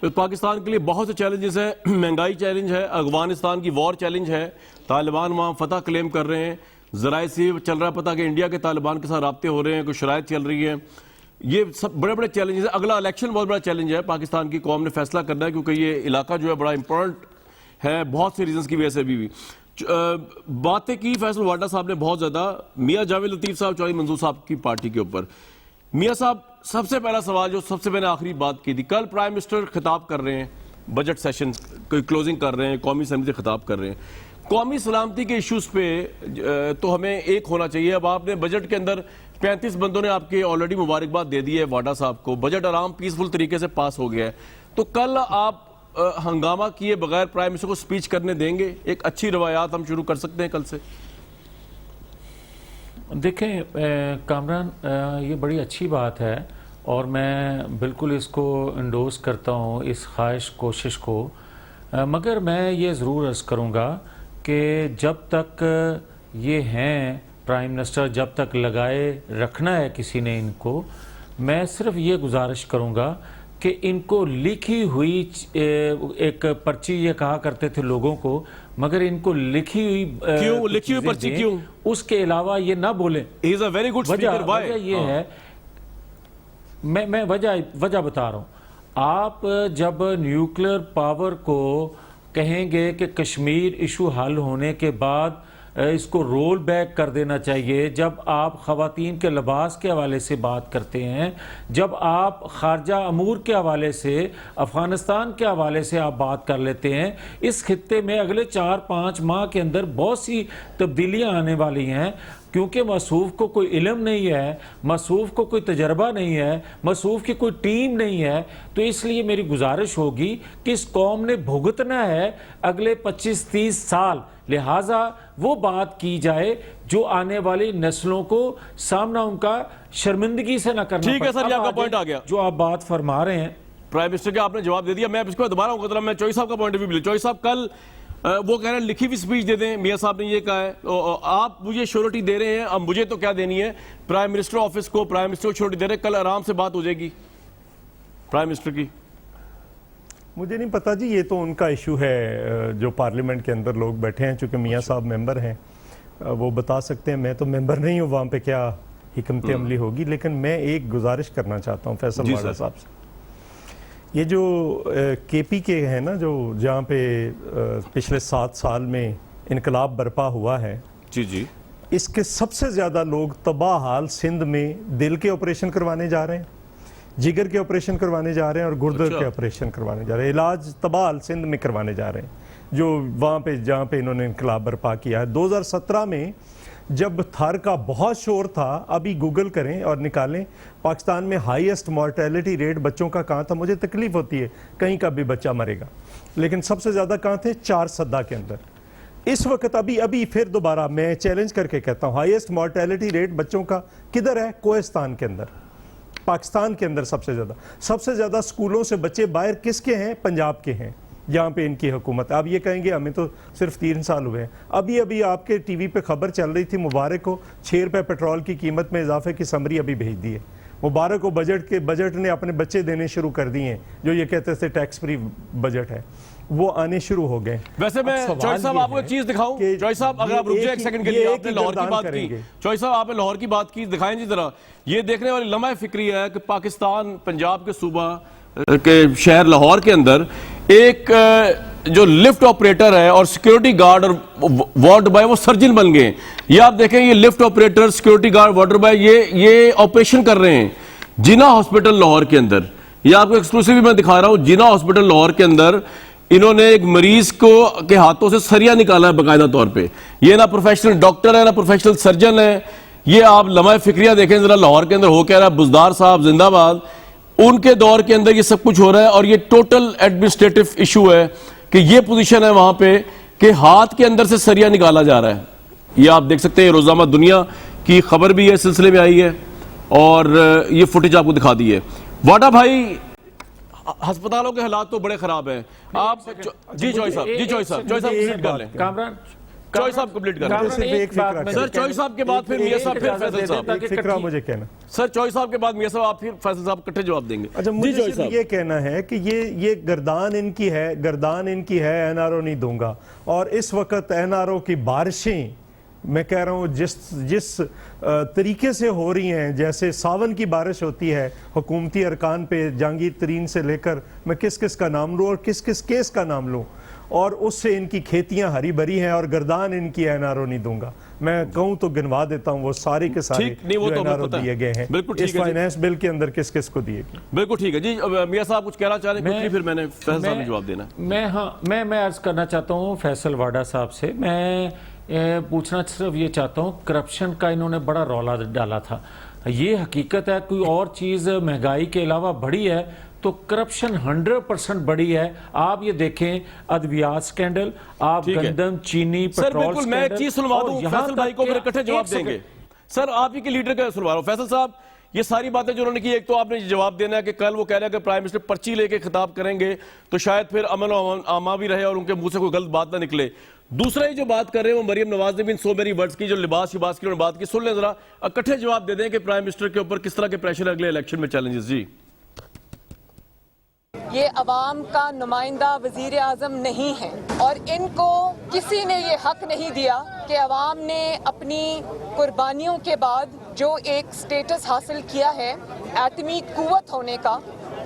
तो पाकिस्तान के लिए बहुत से चैलेंजेस है, महंगाई चैलेंज है, अफगानिस्तान की वॉर चैलेंज है, तालिबान वहाँ फतह क्लेम कर रहे हैं, ज़राए से चल रहा है पता कि इंडिया के तालिबान के साथ राब्ते हो रहे हैं, कुछ शराइत चल रही है, ये सब बड़े बड़े चैलेंजेस है। अगला इलेक्शन बहुत बड़ा चैलेंज है, पाकिस्तान की कौम ने फैसला करना है क्योंकि ये इलाका जो है बड़ा इंपॉर्टेंट है बहुत से रीजंस की वजह से। अभी भी बातें की फैसल वाडा साहब ने बहुत ज्यादा, मियाँ जावेद लतीफ साहब, चौधरी मंसूर साहब की पार्टी के ऊपर। मियाँ साहब, सबसे पहला सवाल जो सबसे मैंने आखिरी बात की थी, कल प्राइम मिनिस्टर खिताब कर रहे हैं, बजट सेशन कोई क्लोजिंग कर रहे हैं, कौमी असेंबली से खिताब कर रहे हैं, कौमी सलामती के इश्यूज पे तो हमें एक होना चाहिए। अब आपने बजट के अंदर 35 बंदों ने आपके ऑलरेडी मुबारकबाद दे दी है वाडा साहब को, बजट आराम पीसफुल तरीके से पास हो गया है, तो कल आप हंगामा किए बगैर प्राइम मिनिस्टर को स्पीच करने देंगे? एक अच्छी रवायात हम शुरू कर सकते हैं कल से। देखें कामरान, ये बड़ी अच्छी बात है और मैं बिल्कुल इसको इंडोर्स करता हूँ, इस ख्वाहिश कोशिश को, मगर मैं ये ज़रूर अर्ज़ करूँगा कि जब तक ये हैं प्राइम मिनिस्टर, जब तक लगाए रखना है किसी ने इनको, मैं सिर्फ ये गुजारिश करूँगा कि इनको लिखी हुई एक पर्ची, ये कहा करते थे लोगों को, मगर इनको लिखी हुई क्यों लिखी हुई पर्ची क्यों? उसके अलावा ये ना बोले। He is a very good speaker. वजह ये है, मैं वजह बता रहा हूँ। आप जब न्यूक्लियर पावर को कहेंगे कि कश्मीर इशू हल होने के बाद इसको रोल बैक कर देना चाहिए। जब आप ख़वातीन के लिबास के हवाले से बात करते हैं, जब आप खारजा अमूर के हवाले से, अफ़गानिस्तान के हवाले से आप बात कर लेते हैं, इस खित्ते में अगले 4-5 माह के अंदर बहुत सी तब्दीलियाँ आने वाली हैं, क्योंकि मसूफ को कोई इल्म नहीं है, मसूफ को कोई तजर्बा नहीं है, मसूफ की कोई टीम नहीं है। तो इसलिए मेरी गुजारिश होगी कि इस कौम ने भुगतना है अगले 25-30 साल, लिहाजा वो बात की जाए जो आने वाली नस्लों को सामना उनका शर्मिंदगी से न करना। ठीक है सर, ये आपका पॉइंट आ गया जो आप बात फरमा रहे हैं प्राइम मिनिस्टर के, आपने जवाब दे दिया। मैं इसको दोबारा कहता मैं चौधरी साहब का पॉइंट ऑफ व्यू। चौधरी साहब कल वो कह रहे हैं लिखी हुई स्पीच दे दें, मियां साहब ने ये कहा है, तो आप मुझे श्योरिटी दे रहे हैं, अब मुझे तो क्या देनी है, प्राइम मिनिस्टर ऑफिस को, प्राइम मिनिस्टर को श्योरिटी दे रहे हैं, कल आराम से बात हो जाएगी प्राइम मिनिस्टर की। मुझे नहीं पता जी, ये तो उनका इशू है जो पार्लियामेंट के अंदर लोग बैठे हैं, चूंकि मियां साहब मेंबर हैं, वो बता सकते हैं। मैं तो मेंबर नहीं हूँ, वहाँ पे क्या हिकमत अमली होगी। लेकिन मैं एक गुजारिश करना चाहता हूँ फैसल वाडा साहब से। ये जो केपी के हैं ना, जो जहाँ पे पिछले 7 साल में इनकलाब बर्पा हुआ है, जी जी, इसके सबसे ज़्यादा लोग तबाह हाल सिंध में दिल के ऑपरेशन करवाने जा रहे हैं, जिगर के ऑपरेशन करवाने जा रहे हैं और गुर्दे के ऑपरेशन करवाने जा रहे हैं। इलाज तबाह हाल सिंध में करवाने जा रहे हैं, जो वहाँ पे जहाँ पे इन्होंने इनकलाब बर्पा किया है। 2017 में जब थर का बहुत शोर था, अभी गूगल करें और निकालें, पाकिस्तान में हाईएस्ट मॉर्टेलिटी रेट बच्चों का कहाँ था। मुझे तकलीफ होती है कहीं का भी बच्चा मरेगा, लेकिन सबसे ज़्यादा कहाँ थे, 4 सद्दा के अंदर। इस वक्त अभी फिर दोबारा मैं चैलेंज करके कहता हूँ, हाईएस्ट मॉर्टेलिटी रेट बच्चों का किधर है, कोहिस्तान के अंदर, पाकिस्तान के अंदर सबसे ज़्यादा स्कूलों से बच्चे बाहर किसके हैं, पंजाब के हैं, जहाँ पे इनकी हुकूमत है। अब ये कहेंगे हमें तो सिर्फ 3 साल हुए हैं। अभी आपके टीवी पे खबर चल रही थी, मुबारक को 6 रुपये पेट्रोल की कीमत में इजाफे की समरी अभी भेज दी है। मुबारक को बजट ने अपने बच्चे देने शुरू कर दिए हैं, जो ये कहते थे टैक्स फ्री बजट है, वो आने शुरू हो गए। वैसे मैं चौधरी साहब आपको एक चीज दिखाऊं, चौधरी साहब अगर आप रुक जाए एक सेकंड के लिए, आपने लाहौर की बात की, चौधरी साहब आपने लाहौर की बात की, दिखाएं जी जरा। ये देखने वाली लम्हा फिक्री है कि पाकिस्तान पंजाब के सूबा के शहर लाहौर के अंदर एक जो लिफ्ट ऑपरेटर है और सिक्योरिटी गार्ड और वार्ड बॉय वो सर्जन बन गए। ये आप देखें, ये lift operator, security guard, ward boy ये ऑपरेशन कर रहे हैं जिना हॉस्पिटल लाहौर के अंदर। ये आपको एक्सक्लूसिव मैं दिखा रहा हूं, जिना हॉस्पिटल लाहौर के अंदर इन्होंने एक मरीज को के हाथों से सरिया निकाला है बाकायदा तौर पे। ये ना प्रोफेशनल डॉक्टर है ना प्रोफेशनल सर्जन है। ये आप लम्हा फिक्रिया देखें जरा, लाहौर के अंदर हो क्या रहा है। बुजदार साहब जिंदाबाद, उनके दौर के अंदर ये सब कुछ हो रहा है और ये टोटल एडमिनिस्ट्रेटिव इशू है कि ये पोजीशन है वहां पे कि हाथ के अंदर से सरिया निकाला जा रहा है। ये आप देख सकते हैं, रोजाना दुनिया की खबर भी है, सिलसिले में आई है और ये फुटेज आपको दिखा दी है। वाडा भाई, अस्पतालों के हालात तो बड़े खराब हैं। आप जी चौधरी साहब कंप्लीट कर लें। कामरान चौधरी साहब कंप्लीट कर लें सर। चौधरी साहब के बाद फिर मियां साहब, फिर फैसल साहब। फिक्रा मुझे कहना सर, चौधरी साहब के बाद मियां साहब, आप फिर फैसल साहब इकट्ठे जवाब देंगे। अच्छा, मुझे सिर्फ ये कहना है कि ये गर्दान इनकी है, एनआरओ नहीं दूंगा। और इस वक्त एनआरओ की बारिशें, मैं कह रहा हूँ जिस तरीके से हो रही हैं, जैसे सावन की बारिश होती है हुकूमती अरकान पे, जहांगीर तरीन से लेकर मैं किस किस का नाम लूँ और किस किस केस का नाम लूँ, और उससे इनकी खेतियां हरी भरी हैं और गर्दान इनकी एनआरओ नहीं दूंगा। मैं कहूं तो गिनवा देता हूं वो सारे के सारे जो एनआरओ दिए गए हैं इस फाइनेंस बिल के अंदर किस किस को दिए गए। बिल्कुल ठीक है जी। मियां साहब कुछ कहना चाह रहे हैं, फिर मैंने फैसल साहब ने जवाब देना। मैं अर्ज करना चाहता हूं फैसल वाडा साहब से। मैं पूछना सिर्फ ये चाहता हूं, करप्शन का इन्होंने बड़ा रौला डाला था। ये हकीकत है, कोई और चीज़ महंगाई के अलावा बढ़ी है तो करप्शन 100% बढ़ी है। आप ये देखें, अद्वियात स्कैंडल, आप गंदम, चीनी, पेट्रोल। बिल्कुल, मैं एक चीज सुनवा दूं फैसल भाई को, मेरे इकट्ठे जवाब देंगे। सर, आप ही के लीडर का सुनवा रहा हूं। फैसल साहब, ये सारी बातें जो उन्होंने की, एक तो आपने जवाब देना है कि कल वो कह रहे हैं कि प्राइम मिनिस्टर पर्ची लेके खिताब करेंगे तो शायद फिर अमन और आमा भी रहे और उनके मुंह से कोई गलत बात ना निकले। दूसरा ही जो बात कर रहे हैं वो मरियम नवाज ने भी इन सो मेनी वर्ड्स की, जो लिबास की उन्होंने बात की, सुन लें जरा, इकट्ठे जवाब दे दें कि प्राइम मिनिस्टर के ऊपर किस तरह के प्रेशर अगले इलेक्शन में चैलेंजेस। जी, ये अवाम का नुमाइंदा वजीर आज़म नहीं है और इनको किसी ने ये हक नहीं दिया कि अवाम ने अपनी कुर्बानियों के बाद जो एक स्टेटस हासिल किया है एटमी कुव्वत होने का,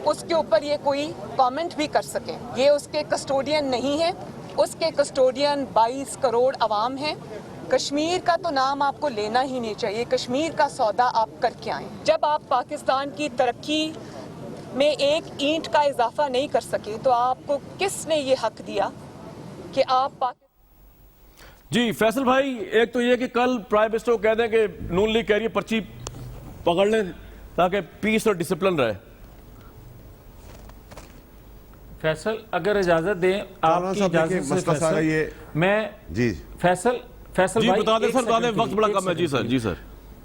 उसके ऊपर ये कोई कमेंट भी कर सके। ये उसके कस्टोडियन नहीं है, उसके कस्टोडियन 22 करोड़ अवाम हैं। कश्मीर का तो नाम आपको लेना ही नहीं चाहिए। कश्मीर का सौदा आप करके आए। जब आप पाकिस्तान की तरक्की में एक ईंट का इजाफा नहीं कर सके तो आपको किसने ये हक दिया कि आप जी फैसल भाई, एक तो ये कि कल प्राइम मिनिस्टर को कह दें कि नून लीग कह रही है पर्ची पकड़ लें ताकि पीस और डिसिप्लिन रहे। फैसल अगर इजाजत दें, आपकी इजाजत से फैसल, ये मैं जी फैसल जी भाई बता दें एक सर, बता दें, सेकंड वक्त बड़ा एक कम है। जी सेकंड सर, जी सर।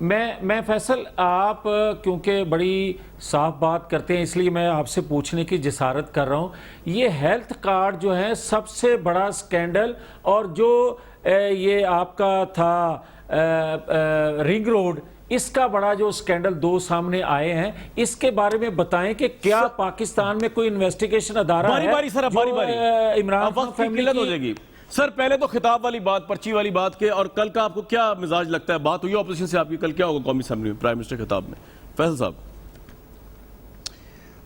मैं फैसल, आप क्योंकि बड़ी साफ बात करते हैं इसलिए मैं आपसे पूछने की जिसारत कर रहा हूं। ये हेल्थ कार्ड जो है सबसे बड़ा स्कैंडल, और जो ये आपका था रिंग रोड, इसका बड़ा जो स्कैंडल दो सामने आए हैं, इसके बारे में बताएं कि क्या पाकिस्तान में कोई इन्वेस्टिगेशन अदारा बारी है बारी सर, अब बारी बारी इमरान खान फैमिली हो जाएगी। सर पहले तो खिताब वाली बात, पर्ची वाली बात के, और कल का आपको क्या मिजाज लगता है? बात हुई ऑपोजिशन से आपकी, कल क्या होगा कौमी असेंबली में प्राइम मिनिस्टर खिताब में? फैसल साहब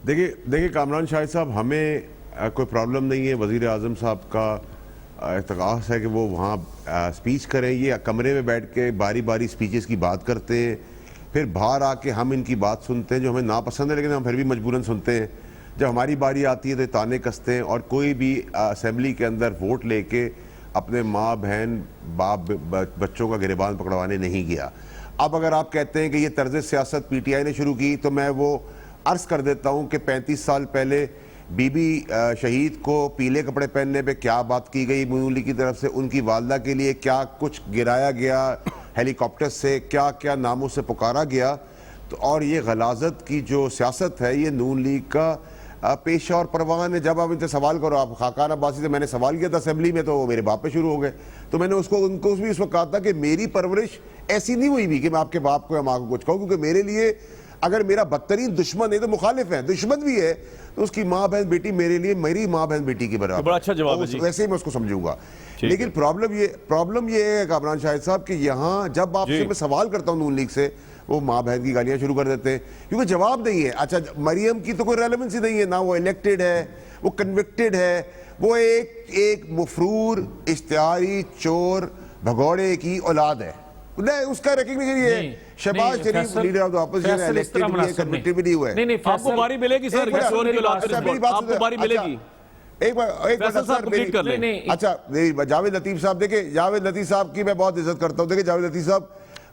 देखिए कामरान शाहिद साहब, हमें कोई प्रॉब्लम नहीं है। वजीर आजम साहब का इत्तकास है कि वो वहाँ स्पीच करें। ये कमरे में बैठ के बारी बारी स्पीचेस की बात करते हैं, फिर बाहर आके हम इनकी बात सुनते हैं जो हमें नापसंद है, लेकिन हम फिर भी मजबूरन सुनते हैं। जब हमारी बारी आती है तो ताने कसते हैं, और कोई भी असेंबली के अंदर वोट लेके अपने माँ बहन बाप बच्चों का गिरबान पकड़वाने नहीं गया। अब अगर आप कहते हैं कि ये तर्ज सियासत पीटीआई ने शुरू की, तो मैं वो अर्ज़ कर देता हूँ कि 35 साल पहले बीबी शहीद को पीले कपड़े पहनने पे क्या बात की गई नून लीग की तरफ से, उनकी वालदा के लिए क्या कुछ गिराया गया हेलीकॉप्टर से, क्या क्या नामों से पुकारा गया। तो और ये गलाजत की जो सियासत है, ये नून लीग का पेशा और परवान है। जब आप इनसे सवाल करो, आप खाकान अब्बासी से मैंने सवाल किया था असेंबली में, तो वो मेरे बाप पे शुरू हो गए। तो मैंने उनको भी उस वक्त कहा था कि मेरी परवरिश ऐसी नहीं हुई भी कि मैं आपके बाप को या माँ को कुछ कहूँ, क्योंकि मेरे लिए अगर मेरा बदतरीन दुश्मन है तो मुखालिफ है, दुश्मन भी है, तो उसकी माँ बहन बेटी मेरे लिए मेरी माँ बहन बेटी की बराबर। बड़ा अच्छा जवाब है जी। वैसे ही मैं उसको समझूंगा। लेकिन प्रॉब्लम ये है कामरान शाहिद साहब कि यहाँ जब आपसे मैं सवाल करता हूँ नून लीग से, वो माँ बहन की गालियां शुरू कर देते हैं क्योंकि जवाब नहीं है। अच्छा, मरियम की तो कोई रेलेवेंस ही नहीं है, ना वो इलेक्टेड है, वो कन्विक्टेड है, वो एक मुफरूर इश्तिहारी चोर भगौड़े की औलाद है। नहीं, उसका रिकॉग्निशन ये है। Shahbaz Sharif leader of the opposition elected भी है, कन्विक्टेड भी नहीं हुआ है। आपको बारी मिलेगी सर, चोर की औलाद पे आपको बारी मिलेगी। एक बार सर, अच्छा जावेद लतीफ साहब, देखिए जावेद लतीफ साहब की मैं बहुत इज्जत करता हूँ। देखिए जावेद लतीफ साहब,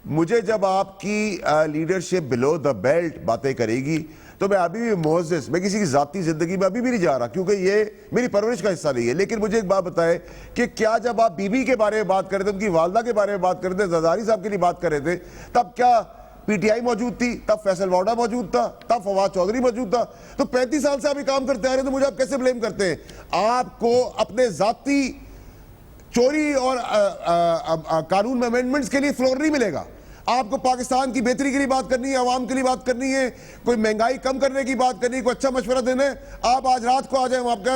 मुझे जब आपकी लीडरशिप बिलो द बेल्ट बातें करेगी तो मैं अभी भी मोअज़्ज़ज़, मैं किसी की जाती जिंदगी में अभी भी नहीं जा रहा, क्योंकि ये मेरी परवरिश का हिस्सा नहीं है। लेकिन मुझे एक बात बताएं कि क्या जब आप बीबी के बारे में बात कर रहे थे, उनकी वालदा के बारे में बात कर रहे थे, जरदारी साहब के लिए बात कर रहे थे, तब क्या पीटीआई मौजूद थी? तब फैसल वाडा मौजूद था, तब फवाद चौधरी मौजूद था। तो 35 साल से आप ये काम करते आ रहे हैं, तो मुझे आप कैसे ब्लेम करते हैं? आपको अपने जाती चोरी और कानून में अमेंडमेंट्स के लिए फ्लोर नहीं मिलेगा। आपको पाकिस्तान की बेहतरी के लिए बात करनी है, आवाम के लिए बात करनी है, कोई महंगाई कम करने की बात करनी है, कोई अच्छा मशवरा देना है, आप आज रात को आ जाए, हम आपका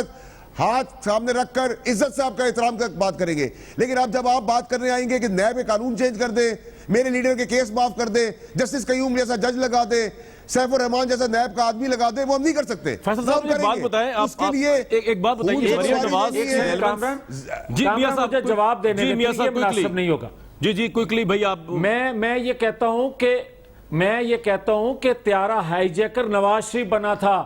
हाथ सामने रखकर इज्जत से आपका एहतराम कर बात करेंगे। लेकिन अब जब आप बात करने आएंगे कि नए कानून चेंज कर दे, मेरे लीडर के केस माफ कर दे, जस्टिस कयूम जैसा जज लगा दे, सैफुर रहमान जैसा नैब का आदमी लगा दे, वो हम नहीं कर सकते। फैसल साहब मुझे बात बताएं, उसके लिए एक बात बताइए, मरियम नवाज जी मियां साहब मुझे जवाब देने में ये मुनासिब नहीं होगा। जी क्विकली भाई आप। मैं ये कहता हूं कि त्यारा हाईजैकर नवाज शरीफ बना था।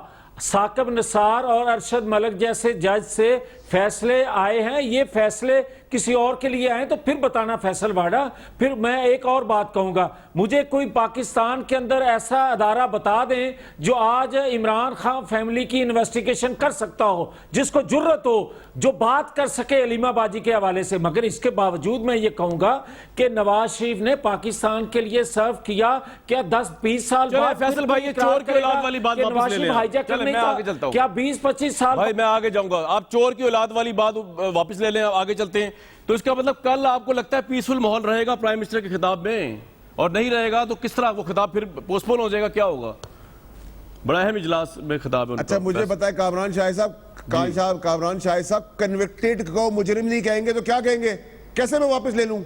साकिब निसार और अरशद मलिक जैसे जज से फैसले आए हैं, ये फैसले किसी और के लिए आए तो फिर बताना फैसल वाडा। फिर मैं एक और बात कहूंगा, मुझे कोई पाकिस्तान के अंदर ऐसा अदारा बता दें जो आज इमरान खान फैमिली की इन्वेस्टिगेशन कर सकता हो, जिसको जुर्रत हो, जो बात कर सके अलीमा बाजी के हवाले से। मगर इसके बावजूद मैं ये कहूंगा कि नवाज शरीफ ने पाकिस्तान के लिए सर्व किया क्या 10-20 साल बाद? फैसल भाई ये चोर की औलाद वाली बात वापस ले लें, मैं आगे चलता हूं। क्या 20-25 साल भाई मैं आगे जाऊंगा, आप चोर की औलाद वाली बात वापस ले लें, आगे चलते हैं। तो इसका मतलब कल आपको लगता है पीसफुल माहौल रहेगा प्राइम मिनिस्टर के खिताब में, और नहीं रहेगा तो किस तरह वो खिताब फिर पोस्टपोन हो जाएगा, क्या होगा? बड़ा अहम इजलास में खिताब है। अच्छा मुझे बताए कामरान शाहिद साहब कन्विक्टेड को मुजरिम नहीं कहेंगे तो क्या कहेंगे? कैसे मैं वापस ले लूं?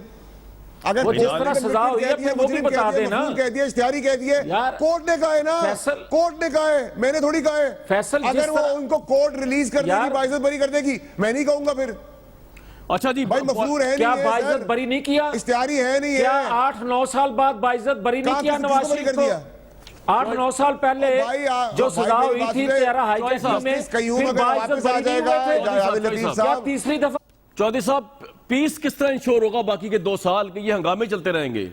अगर जिस तरह सजा हुई है वो भी बता देना। कह दिया, इश्तिहारी कह दिए, कोर्ट ने कहा है ना, कोर्ट ने कहा है, मैंने थोड़ी कहा है। फैसल अगर वो उनको कोर्ट रिलीज कर देगी, बाइज्जत बरी कर देगी, मैं नहीं कहूंगा फिर। अच्छा जी, भाई मफरूर है क्या नहीं है, बाइज्जत सर। बरी नहीं किया? इश्तिहारी है नहीं क्या है। 8-9 साल बाद बाइज्जत बरी नहीं कहाँ किया किसको नवाज बरी शरीफ कर दिया? को? 8-9 साल पहले भाई, जो भाई, सजा मेरी हुई बात थी सुनिए। तेरा हाईजैकिंग में, कयूम फिर अगर बाइज्जत वापस आ बरी नहीं जाएगा, हुए थे? जावेद लतीफ क्या साहब, तीसरी दफा? चौधरी साहब, पीस किस तरह इंश्योर होगा बाकी के 2 साल के? ये हंगामे चलते रहेंगे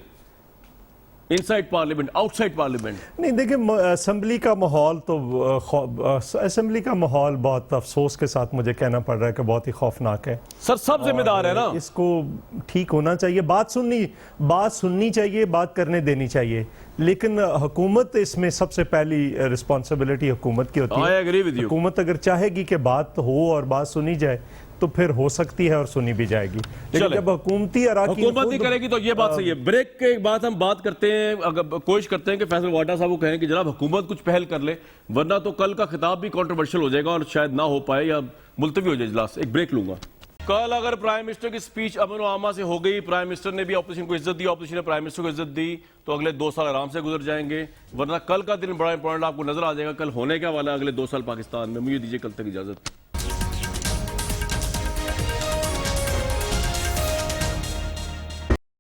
इनसाइड पार्लियामेंट, आउटसाइड पार्लियामेंट? नहीं देखिए, असेंबली का माहौल तो असेंबली का माहौल बहुत अफसोस के साथ मुझे कहना पड़ रहा है कि बहुत ही खौफनाक है। सर सब जिम्मेदार है ना। इसको ठीक होना चाहिए, बात सुननी चाहिए, बात करने देनी चाहिए, लेकिन हुकूमत इसमें सबसे पहली रिस्पॉन्सिबिलिटी हुकूमत की होती I है। agree with you. हुकूमत अगर चाहेगी कि बात हो और बात सुनी जाए तो फिर हो सकती है और सुनी भी जाएगी, लेकिन चले। जब हुकूमती अराकीन हुकूमत नहीं करेगी तो ये बात सही है। ब्रेक के बाद हम बात करते हैं, अगर कोशिश करते हैं कि फैसल वाडा साहब को कहें कि जनाब हुकूमत कुछ पहल कर ले, वरना तो कल का खिताब भी कंट्रोवर्शियल हो जाएगा और शायद ना हो पाए या मुलतवी हो जाए इजलास। एक ब्रेक लूंगा। कल अगर प्राइम मिनिस्टर की स्पीच अमन व आमा से हो गई, प्राइम मिनिस्टर ने भी ऑपोजिशन को इज्जत दी, ऑपोजिशन ने प्राइम मिनिस्टर को इज्जत दी, तो अगले 2 साल आराम से गुजर जाएंगे। वरना कल का दिन बड़ा इंपॉर्टेंट आपको नजर आ जाएगा, कल होने क्या वाला है अगले 2 साल पाकिस्तान में। मुझे दीजिए कल तक इजाजत।